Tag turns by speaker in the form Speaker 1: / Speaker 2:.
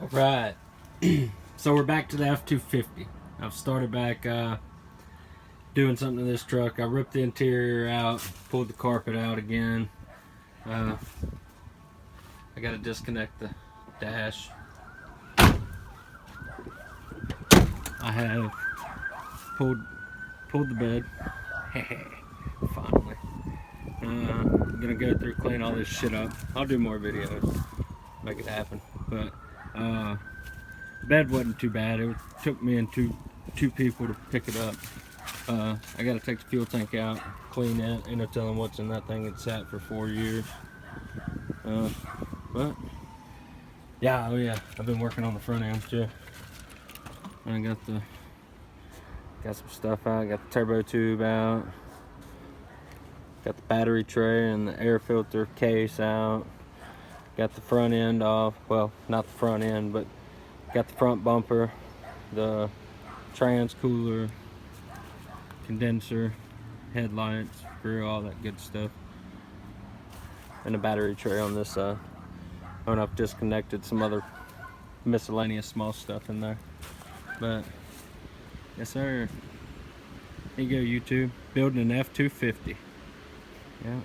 Speaker 1: Alright, so we're back to the F250. I've started back doing something to this truck. I ripped the interior out, pulled the carpet out again. I got to disconnect the dash. I have pulled the bed. Finally. I'm gonna go through, clean all this shit up. I'll do more videos, make it happen. But bed wasn't too bad. It took me and two people to pick it up. I got to take the fuel tank out, clean it. Ain't no telling what's in that thing. It sat for 4 years. But yeah, oh yeah, I've been working on the front end too. I got some stuff out. Got the turbo tube out. Got the battery tray and the air filter case out. Got the front end off. Well, not the front end, but got the front bumper, the trans cooler, condenser, headlights, grill, all that good stuff. And a battery tray on this side. And I've disconnected some other miscellaneous small stuff in there. But yes sir. Here you go, YouTube. Building an F250. Yeah.